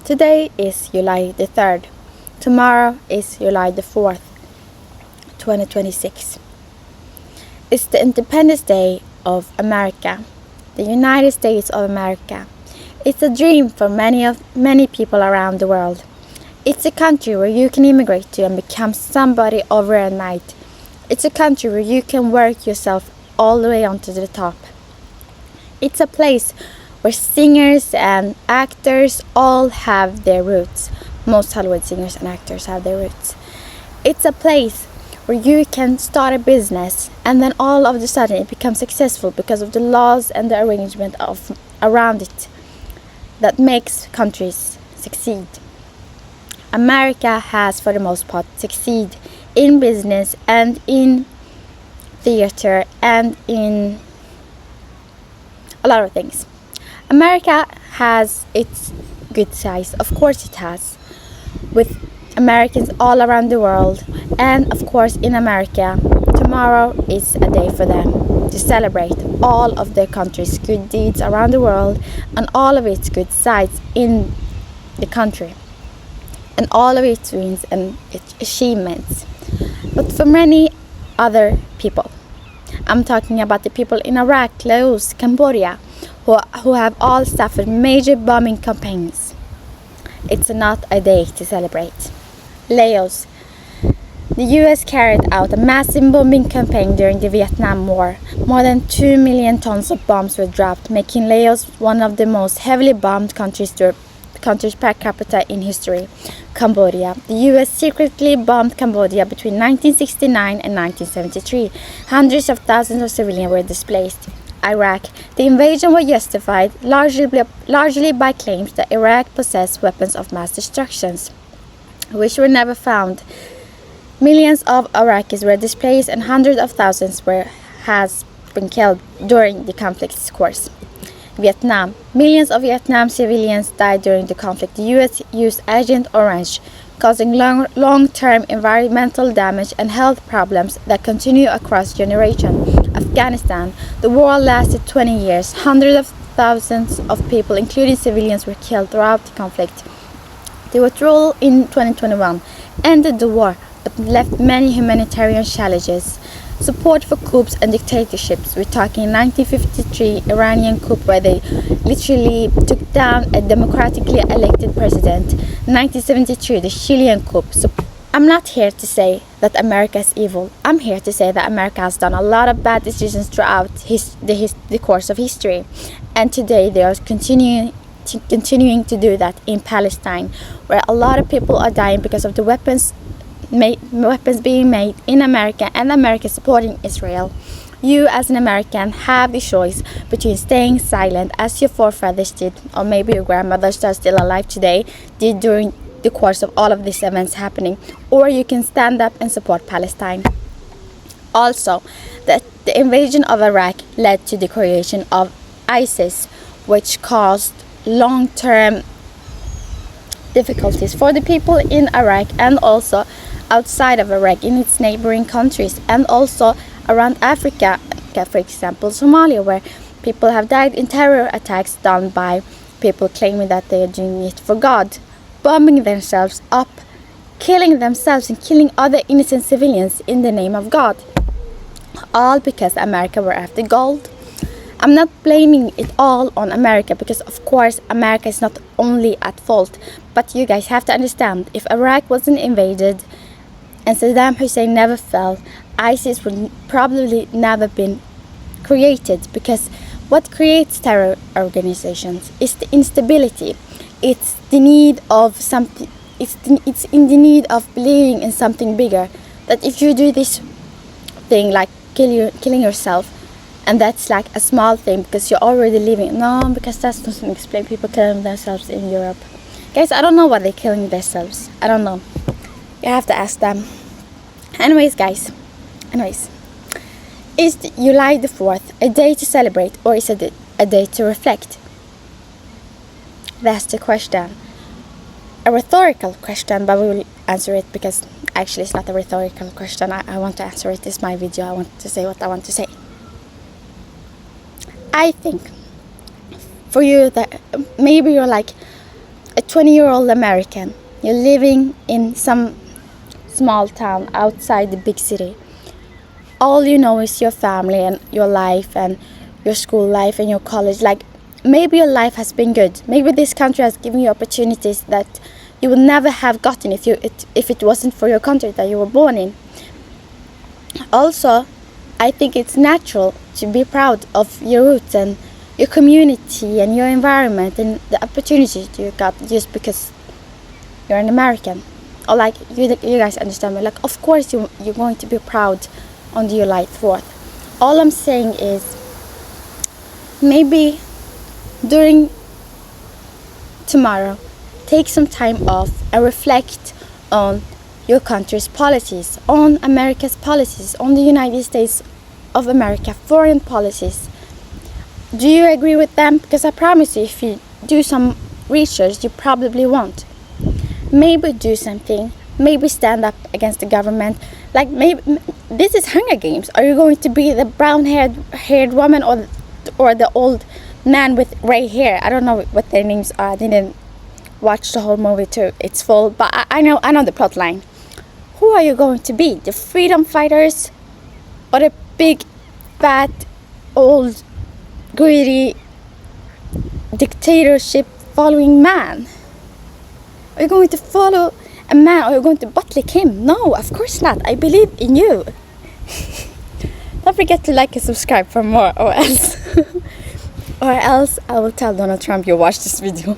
Today is July the 3rd. Tomorrow is July the 4th, 2026. It's the Independence Day of America, the United States of America. It's a dream for many people around the world. It's a country where you can immigrate to and become somebody overnight. It's a country where you can work yourself all the way onto the top. It's a place where singers and actors all have their roots. Most Hollywood singers and actors have their roots. It's a place where you can start a business and then all of a sudden it becomes successful because of the laws and the arrangement around it that makes countries succeed. America has, for the most part, succeeded in business and in theater and in a lot of things. America has its good sides, of course it has, with Americans all around the world, and of course in America, tomorrow is a day for them to celebrate all of their country's good deeds around the world and all of its good sides in the country and all of its wins and its achievements. But for many other people, I'm talking about the people in Iraq, Laos, Cambodia, who have all suffered major bombing campaigns. It's not a day to celebrate. Laos. The US carried out a massive bombing campaign during the Vietnam War. More than 2 million tons of bombs were dropped, making Laos one of the most heavily bombed countries per capita in history. Cambodia. The US secretly bombed Cambodia between 1969 and 1973. Hundreds of thousands of civilians were displaced. Iraq. The invasion was justified largely by claims that Iraq possessed weapons of mass destruction, which were never found. Millions of Iraqis were displaced and hundreds of thousands has been killed during the conflict's course. Vietnam. Millions of Vietnam civilians died during the conflict. The US used Agent Orange, causing long-term environmental damage and health problems that continue across generations. Afghanistan. The war lasted 20 years. Hundreds of thousands of people, including civilians, were killed throughout the conflict. The withdrawal in 2021 ended the war, but left many humanitarian challenges. Support for coups and dictatorships. We're talking 1953 Iranian coup where they literally took down a democratically elected president. 1973 the Chilean coup. So I'm not here to say that America is evil. I'm here to say that America has done a lot of bad decisions throughout the course of history. And today they are continuing to do that in Palestine, where a lot of people are dying because of the weapons being made in America and America supporting Israel. You as an American have the choice between staying silent as your forefathers did, or maybe your grandmothers that are still alive today did during the course of all of these events happening, or you can stand up and support Palestine. Also, the invasion of Iraq led to the creation of ISIS, which caused long-term difficulties for the people in Iraq and also outside of Iraq in its neighboring countries and also around Africa, for example Somalia, where people have died in terror attacks done by people claiming that they are doing it for God, bombing themselves up, killing themselves and killing other innocent civilians in the name of God, all because America were after gold. I'm not blaming it all on America because of course America is not only at fault, but you guys have to understand, if Iraq wasn't invaded and Saddam Hussein never fell, ISIS would probably never been created, because what creates terror organizations is the instability. It's the need of something. It's in the need of believing in something bigger. That if you do this thing like killing yourself, and that's like a small thing because you're already living. No, because that doesn't explain people killing themselves in Europe. Guys, I don't know why they're killing themselves. I don't know. You have to ask them. Anyways, guys. Is July the 4th a day to celebrate, or is it a day to reflect? That's the question. A rhetorical question, but we will answer it because actually it's not a rhetorical question. I want to answer it. It's my video. I want to say what I want to say. I think for you that maybe you're like, a 20-year-old American. You're living in some small town outside the big city. All you know is your family and your life and your school life and your college. Like, maybe your life has been good. Maybe this country has given you opportunities that you would never have gotten if it wasn't for your country that you were born in. Also, I think it's natural to be proud of your roots and your community and your environment and the opportunities you got just because you're an American. Or like, you guys understand me. Like, of course you're going to be proud on July 4th. All I'm saying is, maybe during tomorrow, take some time off and reflect on your country's policies, on America's policies, on the United States of America foreign policies. Do you agree with them? Because I promise you, if you do some research, you probably won't. Maybe do something. Maybe stand up against the government. Like, maybe this is Hunger Games. Are you going to be the brown-haired woman or the old man with gray hair? I don't know what their names are. I didn't watch the whole movie to its full, but I know the plot line. Who are you going to be? The freedom fighters or the big, fat, old, greedy, dictatorship following man? Are you going to follow a man, or are you going to bootlick him? No, of course not. I believe in you. Don't forget to like and subscribe for more, or else I will tell Donald Trump you watched this video.